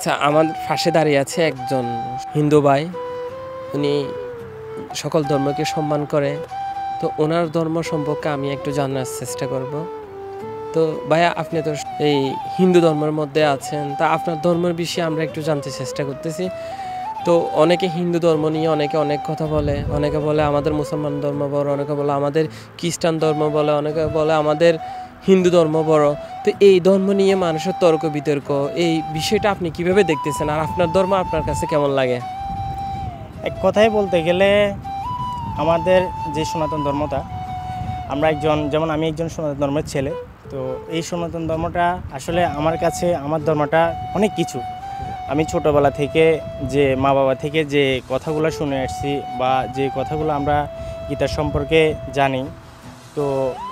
আচ্ছা, আমার পাশে দাঁড়িয়ে আছে একজন হিন্দু ভাই। উনি সকল ধর্মকে সম্মান করে। তো ওনার ধর্ম সম্পর্কে আমি একটু জানার চেষ্টা করব। তো ভাইয়া, আপনি তো এই হিন্দু ধর্মের মধ্যে আছেন, তা আপনার ধর্মের বিষয়ে আমরা একটু জানতে চেষ্টা করতেছি। তো অনেকে হিন্দু ধর্ম নিয়ে অনেকে অনেক কথা বলে। অনেকে বলে আমাদের মুসলমান ধর্ম বড়, অনেকে বলে আমাদের খ্রিস্টান ধর্ম বলে, অনেকে বলে আমাদের হিন্দু ধর্ম বড়। তো এই ধর্ম নিয়ে মানুষের তর্ক বিতর্ক, এই বিষয়টা আপনি কিভাবে দেখতেছেন, আর আপনার ধর্ম আপনার কাছে কেমন লাগে? এক কথায় বলতে গেলে আমাদের যে সনাতন ধর্মটা, যেমন আমি একজন সনাতন ধর্মের ছেলে। তো এই সনাতন ধর্মটা আসলে আমার কাছে, আমার ধর্মটা অনেক কিছু। আমি ছোটোবেলা থেকে যে মা বাবা থেকে যে কথাগুলো শুনে আসছি বা যে কথাগুলো আমরা গীতার সম্পর্কে জানি, তো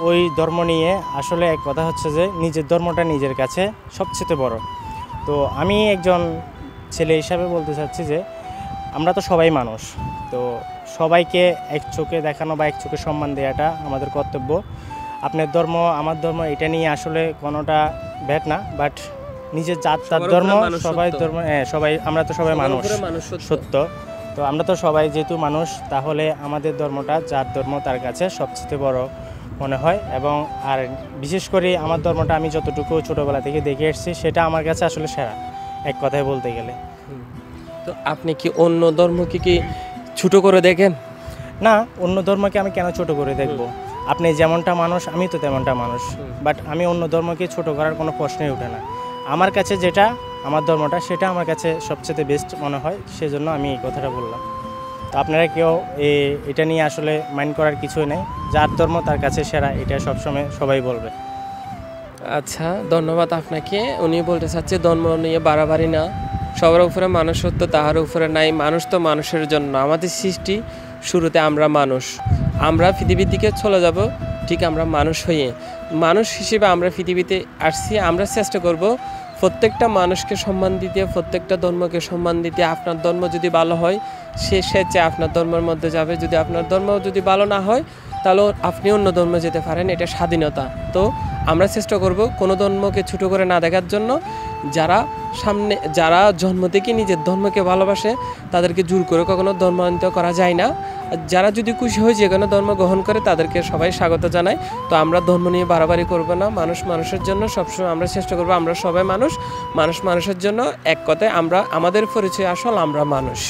ওই ধর্ম নিয়ে আসলে এক কথা হচ্ছে যে নিজের ধর্মটা নিজের কাছে সবচেয়ে বড়। তো আমি একজন ছেলে হিসাবে বলতে চাচ্ছি যে আমরা তো সবাই মানুষ। তো সবাইকে এক চোখে দেখানো বা এক চোখে সম্মান দেওয়াটা আমাদের কর্তব্য। আপনার ধর্ম আমার ধর্ম এটা নিয়ে আসলে কোনোটা ব্যাড না, বাট নিজের জাত তার ধর্ম, সবাই ধর্ম, সবাই আমরা তো সবাই মানুষ, সত্য। তো আমরা তো সবাই যেহেতু মানুষ, তাহলে আমাদের ধর্মটা যার ধর্ম তার কাছে সবচেয়ে বড় মনে হয়। এবং আর বিশেষ করে আমার ধর্মটা আমি যতটুকু ছোটোবেলা থেকে দেখে এসেছি, সেটা আমার কাছে আসলে সেরা, এক কথায় বলতে গেলে। তো আপনি কি অন্য ধর্মকে কি ছোট করে দেখেন? না, অন্য ধর্মকে আমি কেন ছোট করে দেখব? আপনি যেমনটা মানুষ, আমি তো তেমনটা মানুষ। বাট আমি অন্য ধর্মকে ছোট করার কোনো প্রশ্নই ওঠে না। আমার কাছে যেটা আমার ধর্মটা, সেটা আমার কাছে সবচেয়ে বেস্ট মনে হয়, সেজন্য আমি এই কথাটা বললাম। তো আপনারা কেউ এটা নিয়ে আসলে মাইন্ড করার কিছুই নেই। যার ধর্ম তার কাছে সেরা, এটা সবসময় সবাই বলবে। আচ্ছা, ধন্যবাদ আপনাকে। উনি বলতে চাচ্ছে ধর্ম নিয়ে বাড়াবাড়ি না, সবার উপরে মানুষত্ব, তাহার উপরে নাই। মানুষ তো মানুষের জন্য, আমাদের সৃষ্টি শুরুতে আমরা মানুষ। আমরা পৃথিবীর দিকে চলে যাব ঠিক আমরা মানুষ হয়ে। মানুষ হিসেবে আমরা পৃথিবীতে আসছি। আমরা চেষ্টা করব প্রত্যেকটা মানুষকে সম্মান দিতে, প্রত্যেকটা ধর্মকে সম্মান দিতে। আপনার ধর্ম যদি ভালো হয়, সে চেয়ে আপনার ধর্মের মধ্যে যাবে। যদি আপনার ধর্ম যদি ভালো না হয়, তাহলে আপনি অন্য ধর্মে যেতে পারেন, এটা স্বাধীনতা। তো আমরা চেষ্টা করব কোনো ধর্মকে ছোটো করে না দেখার জন্য। যারা জন্ম থেকে নিজের ধর্মকে ভালোবাসে, তাদেরকে জোর করে কখনো ধর্মান্তর করা যায় না। যারা যদি খুশি হয়ে যে কোনো ধর্ম গ্রহণ করে, তাদেরকে সবাই স্বাগত জানায়। তো আমরা ধর্ম নিয়ে বাড়াবাড়ি করব না। মানুষ মানুষের জন্য সবসময় আমরা চেষ্টা করব, আমরা সবাই মানুষ, মানুষ মানুষের জন্য। এক কথায় আমাদের পরিচয় আসল আমরা মানুষ।